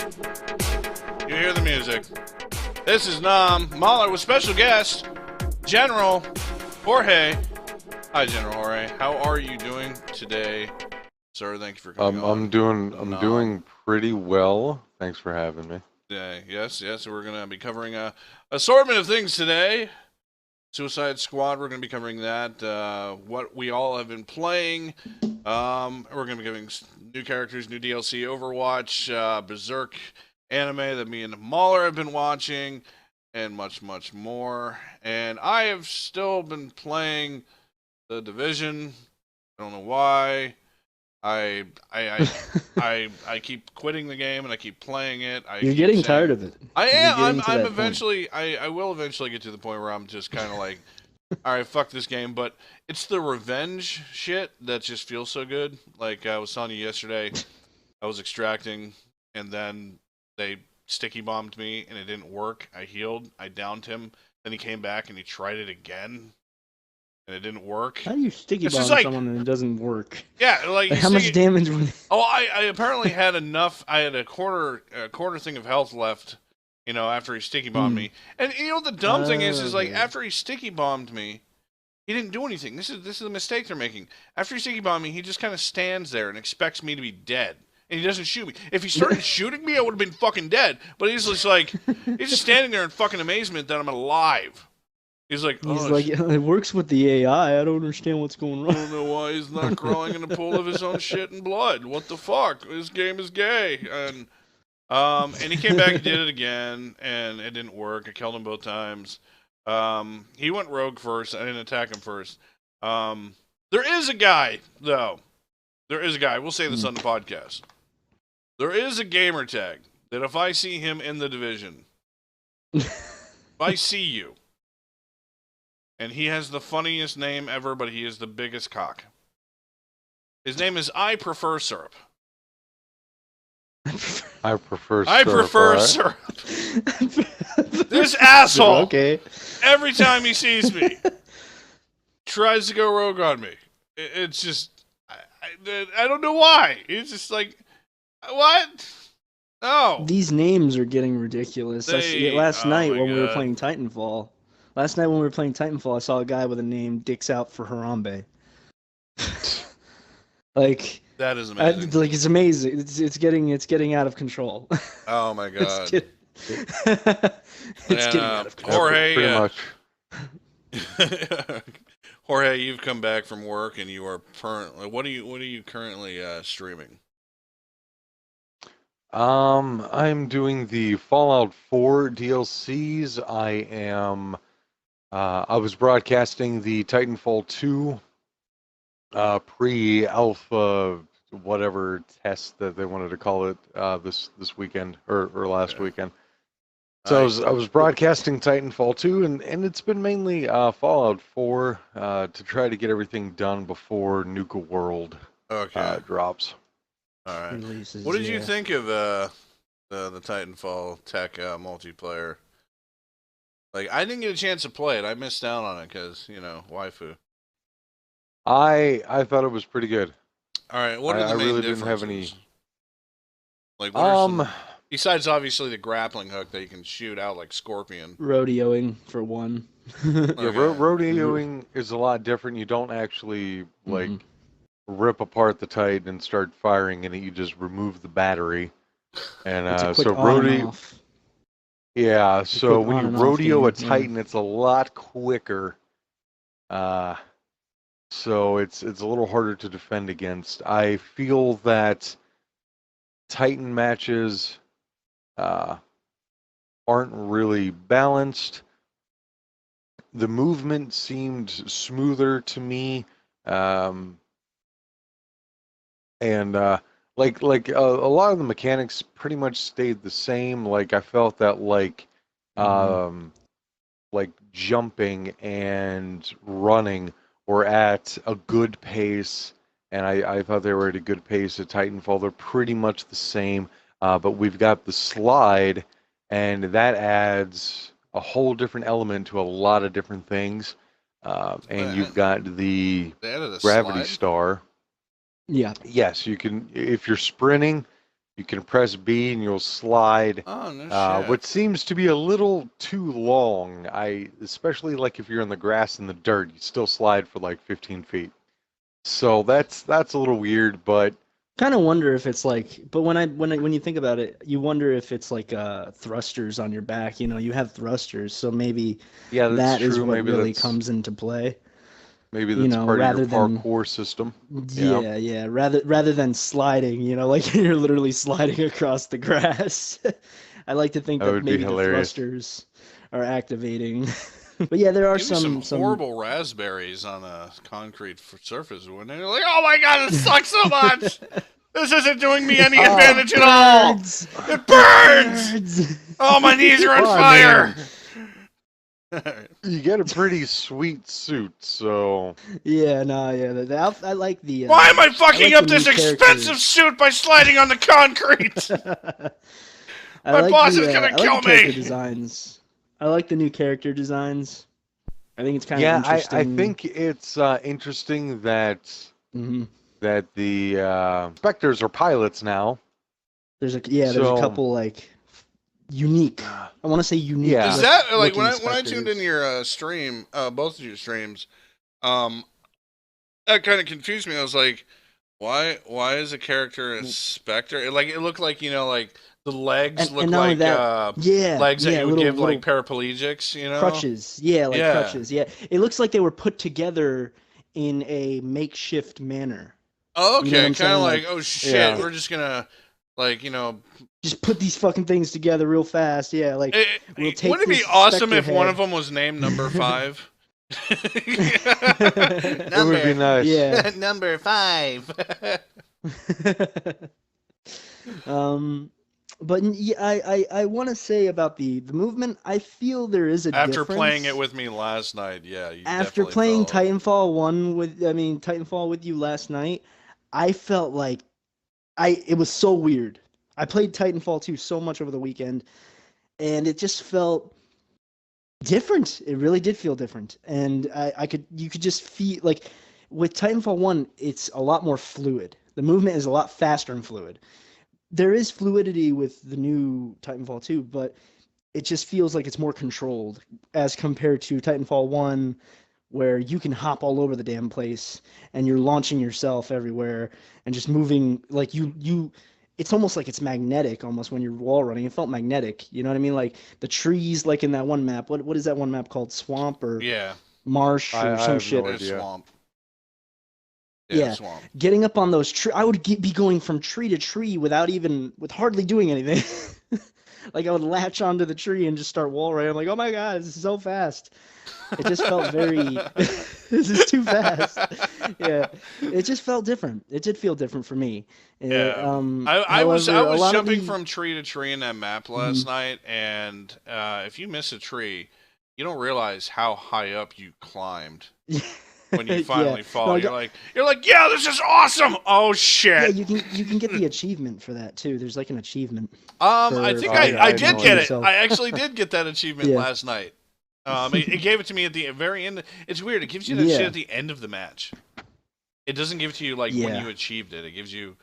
You hear the music. This is Mauler with special guest, General Jorge. Hi, General Jorge. How are you doing today, sir? Thank you for coming on. I'm doing pretty well. Thanks for having me. Yeah, yes. We're going to be covering a assortment of things today. Suicide Squad, we're going to be covering that. What we all have been playing. We're going to be giving new characters, new DLC, Overwatch, Berserk anime that me and Mauler have been watching, and much, much more. And I have still been playing The Division. I don't know why. I keep quitting the game and I keep playing it. You're getting tired of it. I am. I'm eventually. I will eventually get to the point where I'm just kind of like, all right, fuck this game. But it's the revenge shit that just feels so good. Like I was telling you yesterday, I was extracting, and then they sticky bombed me, and it didn't work. I healed. I downed him. Then he came back and he tried it again. And it didn't work. How do you sticky bomb someone and it doesn't work? Yeah, like how much damage would... Oh, I apparently had enough. I had a quarter thing of health left, after he sticky bombed me. And the dumb thing is like after he sticky bombed me, he didn't do anything. This is the mistake they're making. After he sticky bombed me, he just kind of stands there and expects me to be dead. And he doesn't shoot me. If he started shooting me, I would have been fucking dead. But he's just like he's just standing there in fucking amazement that I'm alive. He's like, it works with the AI. I don't understand what's going on. I don't know why he's not crawling in a pool of his own shit and blood. What the fuck? This game is gay. And he came back and did it again, and it didn't work. I killed him both times. He went rogue first. I didn't attack him first. There is a guy, though. There is a guy. We'll say this on the podcast. There is a gamer tag that if I see him in the Division, if I see you, and he has the funniest name ever, but he is the biggest cock. His name is I Prefer Syrup. I prefer syrup. This asshole, okay. Every time he sees me, tries to go rogue on me. It's just, I don't know why. It's just like, what? No. These names are getting ridiculous. Last night when we were playing TitanFall, I saw a guy with a name Dicks Out for Harambe. Like that is amazing. It's amazing. It's getting out of control. Oh my god. It's getting out of control. Jorge, pretty much. Jorge, you've come back from work and you are currently. What are you currently streaming? I'm doing the Fallout 4 DLCs. I was broadcasting the TitanFall 2 pre-alpha whatever test that they wanted to call it this weekend or last weekend. So I was broadcasting TitanFall 2 and it's been mainly Fallout 4 to try to get everything done before Nuka World drops. All right. What did you think of the Titanfall tech multiplayer? Like, I didn't get a chance to play it. I missed out on it because, waifu. I thought it was pretty good. All right, what are the main differences? Didn't have any. Like, what are some, besides obviously the grappling hook that you can shoot out like Scorpion. Rodeoing for one. Rodeoing is a lot different. You don't actually rip apart the Titan and start firing in it. You just remove the battery, and so rodeo. Yeah, so when you rodeo a Titan, it's a lot quicker. So it's a little harder to defend against. I feel that Titan matches aren't really balanced. The movement seemed smoother to me, and like a lot of the mechanics pretty much stayed the same. Like I felt that like jumping and running were at a good pace, and I thought they were at a good pace at Titanfall. They're pretty much the same, but we've got the slide, and that adds a whole different element to a lot of different things. And you've got the gravity star. Yeah. Yes, you can. If you're sprinting, You can press B and you'll slide. Oh, no shit. What seems to be a little too long. Especially like if you're in the grass and the dirt, you still slide for like 15 feet. So that's a little weird, but kind of wonder if it's like, but when you think about it, you wonder if it's like thrusters on your back. You have thrusters, so maybe yeah, that's that is true. what Maybe really comes into play. maybe that's part of your Rather than parkour system. yeah, rather than sliding, like you're literally sliding across the grass. I like to think That that would be maybe the hilarious. thrusters are activating. But yeah, there are Give me some some horrible raspberries on a concrete surface, wouldn't it? Like, oh my god, it sucks so much. This isn't doing me any advantage at all. birds! It burns. Birds! Oh, my knees are on Well, fire. You get a pretty sweet suit, so Yeah, no, yeah. I like the. Why am I fucking like up the this new expensive characters. suit by sliding on the concrete? My boss is gonna I like kill the character me. designs. I like the new character designs. I think it's kind of yeah, interesting. I think it's interesting that hmm that the specters are pilots now. there's a So, couple like unique. I want to say unique. Yeah. Is that like looking when I tuned in specters. your stream, both of your streams, um, that kind of confused me. I was like, why is a character a specter? It looked like like the legs look and not only like that, legs that you would give little like paraplegics, crutches. Yeah, like Yeah. crutches. Yeah, it looks like they were put together in a makeshift manner. Oh, You know what okay, I'm kind saying? of like, Like, oh shit, Yeah. we're just gonna like just put these fucking things together real fast. Yeah, like we'll take wouldn't it be this awesome specter if one head. of them was named Number 5? It would be nice. Yeah. Number 5. But yeah, I want to say about the movement. I feel there is a After difference. playing it with me last night, yeah. You After definitely playing felt... Titanfall with you last night, I felt like it was so weird. I played Titanfall 2 so much over the weekend, and it just felt different. It really did feel different, and you could just feel like with Titanfall 1, it's a lot more fluid. The movement is a lot faster and fluid. There is fluidity with the new Titanfall 2, but it just feels like it's more controlled as compared to Titanfall 1, where you can hop all over the damn place and you're launching yourself everywhere and just moving like you it's almost like it's magnetic almost when you're wall running. It felt magnetic, you know what I mean? Like the trees, like in that one map. What is that one map called? Swamp or marsh or I some have shit? no idea. Swamp. Yeah, Swamp. Getting up on those trees, I would be going from tree to tree with hardly doing anything. Like I would latch onto the tree and just start wall running. I'm like, oh my god, this is so fast. It just felt very. This is too fast. Yeah, it just felt different. It did feel different for me. Yeah, I was jumping from tree to tree in that map last night, and if you miss a tree, you don't realize how high up you climbed. When you finally fall, you're like, yeah, this is awesome. Oh shit! Yeah, you can get the achievement for that too. There's like an achievement. I think I did get it. Yourself. I actually did get that achievement last night. It gave it to me at the very end. It's weird. It gives you that shit at the end of the match. It doesn't give it to you like when you achieved it. It gives you,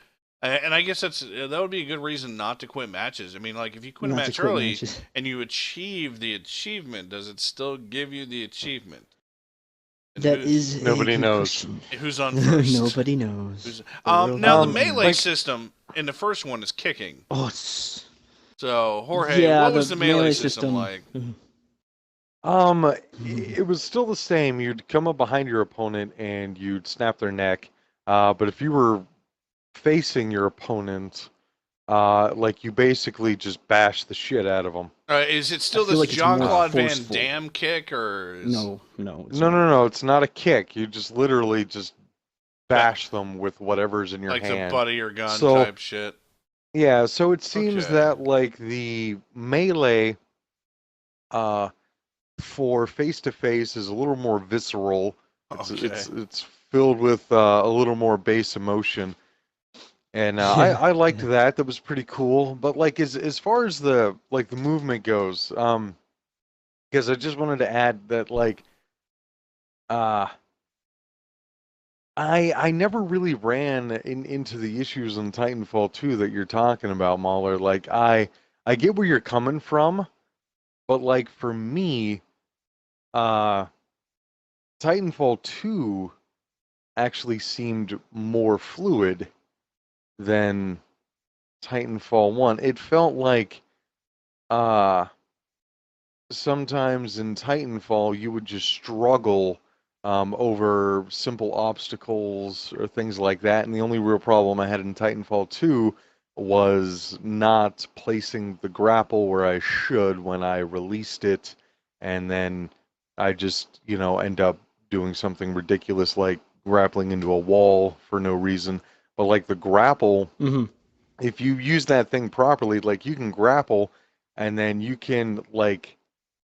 and I guess that would be a good reason not to quit matches. I mean, like if you quit a match early and you achieve the achievement, does it still give you the achievement? And that is nobody knows. Who's on first? Nobody knows. Now the melee system in the first one is kicking. Oh, it's... So Jorge, what was the melee system like? It was still the same. You'd come up behind your opponent and you'd snap their neck. But if you were facing your opponent, like you basically just bash the shit out of them. Is it still this Jean-Claude Van Damme kick or? No. No. It's not a kick. You just literally just bash them with whatever's in your hand. Like the butt of your gun type shit. Yeah, so it seems that like the melee for face-to-face is a little more visceral. It's filled with a little more base emotion. And I liked that. That was pretty cool. But like as far as the movement goes, because I just wanted to add that like I never really ran into the issues in Titanfall 2 that you're talking about, Mauler. Like I get where you're coming from, but like for me, uh Titanfall 2 actually seemed more fluid than Titanfall 1. It felt like uh sometimes in Titanfall you would just struggle over simple obstacles or things like that. And the only real problem I had in Titanfall 2 was not placing the grapple where I should when I released it. And then I just, end up doing something ridiculous like grappling into a wall for no reason. But like the grapple, Mm-hmm. if you use that thing properly, like you can grapple and then you can like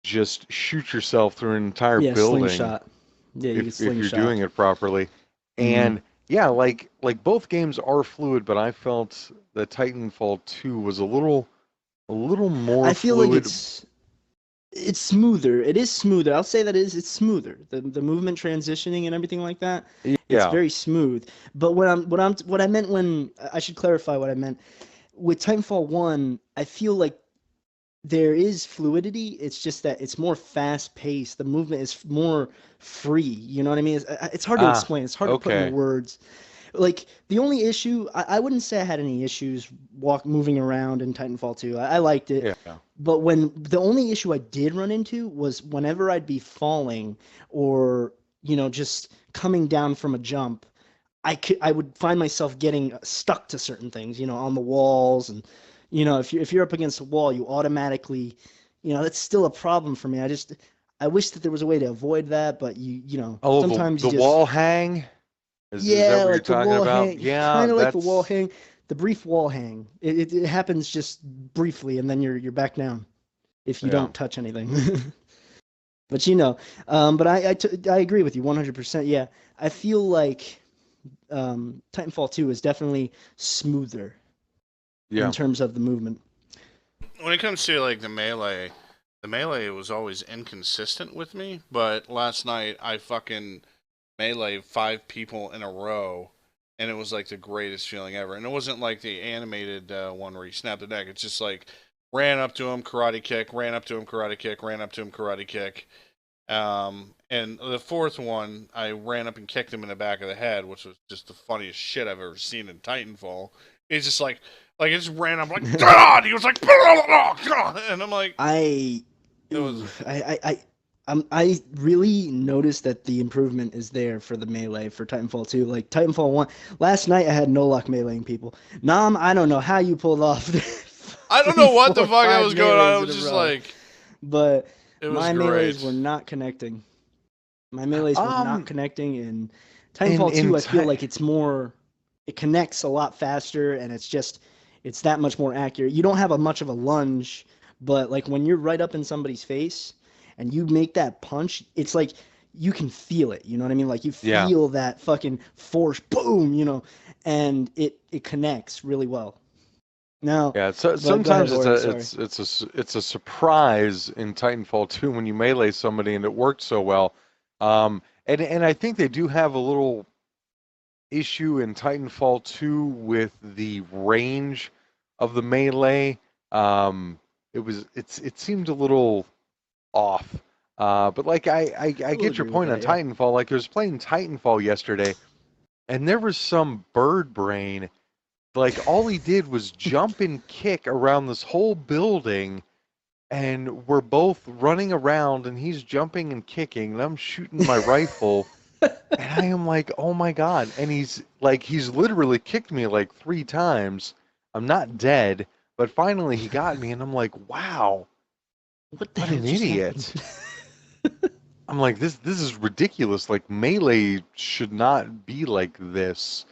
just shoot yourself through an entire Yeah, building slingshot. Yeah, you can if you're slingshot. doing it properly. Mm-hmm. And yeah, like both games are fluid, but I felt that Titanfall 2 was a little more I feel like fluid. it's smoother. It is smoother. I'll say that it's smoother. The movement transitioning and everything like that. It's Yeah. very smooth. But what I meant when I should clarify what I meant with Titanfall 1, I feel like there is fluidity. It's just that it's more fast paced. The movement is more free. You know what I mean? It's hard to Ah, explain. It's hard to put into okay. words. Like the only issue, I wouldn't say I had any issues moving around in Titanfall 2. I liked it, Yeah. but when the only issue I did run into was whenever I'd be falling or just coming down from a jump, I would find myself getting stuck to certain things, on the walls, and if you're up against a wall, you automatically, that's still a problem for me. I wish that there was a way to avoid that, but Oh, sometimes the you just wall hang? Is that yeah, what you're like the talking wall about? hang, Yeah, kind of like the wall that's hang, the brief wall hang. It happens just briefly, and then you're back down if you yeah. don't touch anything. But but I agree with you 100%. Yeah, I feel like Titanfall 2 is definitely smoother in Yeah. terms of the movement. When it comes to like the melee was always inconsistent with me. But last night I fucking melee 5 people in a row, and it was like the greatest feeling ever. And it wasn't like the animated one where you snap the neck. It's just like ran up to him, karate kick, ran up to him, karate kick, ran up to him, karate kick. And the fourth one, I ran up and kicked him in the back of the head, which was just the funniest shit I've ever seen in Titanfall. He's just like it just ran up like God. He was like, and I'm like, I, it was. ooh, I really noticed that the improvement is there for the melee for Titanfall 2. Like Titanfall 1, last night I had no luck meleeing people. Nam, I don't know how you pulled off I don't three, know what the four, fuck I five was going on. It melees in was a just row, like but it was my melees were great. not connecting. My melees were not Um connecting, and in Titanfall in 2, I feel ti- like it connects a lot faster, and it's that much more accurate. You don't have a much of a lunge, but like when you're right up in somebody's face and you make that punch, it's like you can feel it. You know what I mean? Like you yeah. feel that fucking force, boom, and it connects really well. Now, Yeah, so but go ahead, sometimes Ori. Sorry. it's a surprise in Titanfall 2 when you melee somebody and it worked so well. And I think they do have a little issue in Titanfall 2 with the range of the melee. It seemed a little off. But like I I will get your agree with point on that. Yeah. Titanfall. Like I was playing Titanfall yesterday, and there was some bird brain like all he did was jump and kick around this whole building, and we're both running around, and he's jumping and kicking, and I'm shooting my rifle, and I am like, oh my god! And he's literally kicked me like 3 times. I'm not dead, but finally he got me, and I'm like, wow, What the what hell an just happened? idiot! I'm like, this is ridiculous. Like melee should not be like this.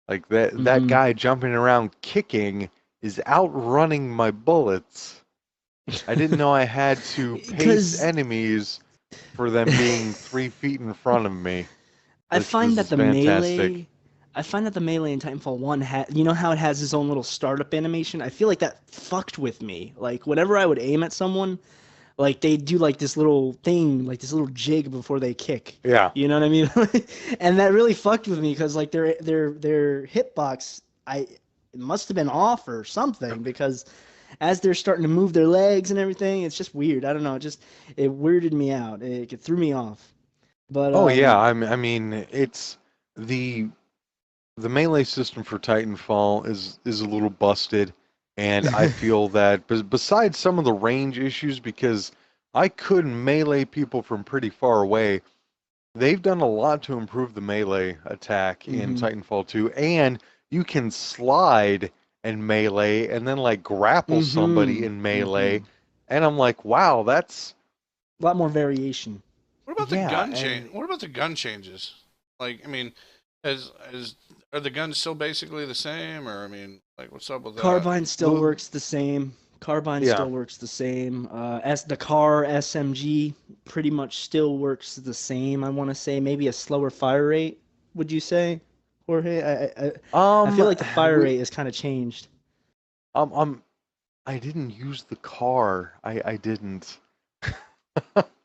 Like that hmm guy jumping around kicking is outrunning my bullets. I didn't know I had to pace Because enemies for them being 3 feet in front of me. I This find that is fantastic. I find that the melee in Titanfall 1 you know how it has its own little startup animation? I feel like that fucked with me. Like whenever I would aim at someone, Like they do like this little thing, like this little jig before they kick. Yeah. You know what I mean? And that really fucked with me because like their hitbox, it must have been off or something because as they're starting to move their legs and everything, it's just weird. I don't know, it weirded me out. It threw me off. But Oh yeah, I mean it's the the melee system for Titanfall is a little busted, and I feel that besides some of the range issues, because I could melee people from pretty far away, they've done a lot to improve the melee attack in hmm Titanfall 2, and you can slide and melee and then like grapple somebody in melee, and I'm like, wow, that's a lot more variation. What about the yeah, gun change? and What about the gun changes? Like, I mean, as are the guns still basically the same, or I mean, like, what's up with that? Carbine still the works the same. Carbine yeah. still works the same. As the car SMG pretty much still works the same. I want to say maybe a slower fire rate. Would you say, Jorge? I feel like the fire We rate has kind of changed. I'm I didn't use the car. I didn't.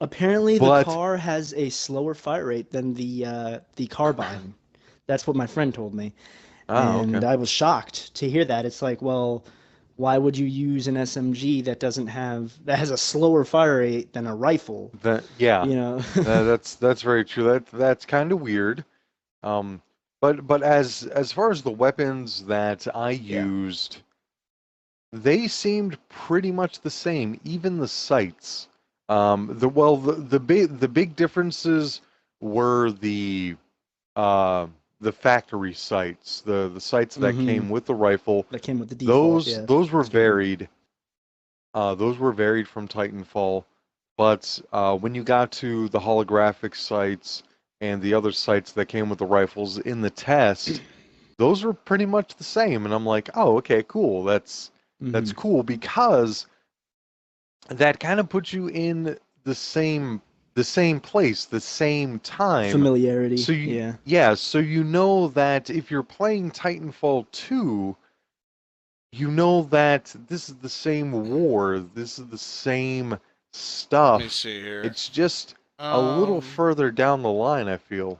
Apparently, the But car has a slower fire rate than the carbine. That's what my friend told me, okay. and I was shocked to hear that. It's like, well, why would you use an SMG that has a slower fire rate than a rifle? That yeah. You know? That's very true. That's kind of weird. Um, but as far as the weapons that I Yeah. used, they seemed pretty much the same. Even the sights. The big differences were the factory sights, the sights that Mm-hmm. came with the rifle. That came with the default. Those Yeah. those were Standard. varied. Those were varied from Titanfall, but when you got to the holographic sights and the other sights that came with the rifles in the test, those were pretty much the same. And I'm like, oh, okay, cool. That's Mm-hmm. cool because that kind of puts you in the same place, the same time. Familiarity. So you Yeah. yeah, so you know that if you're playing Titanfall 2, you know that this is the same war, this is the same Let me stuff. see here. It's just a little Um, further down the line, I feel.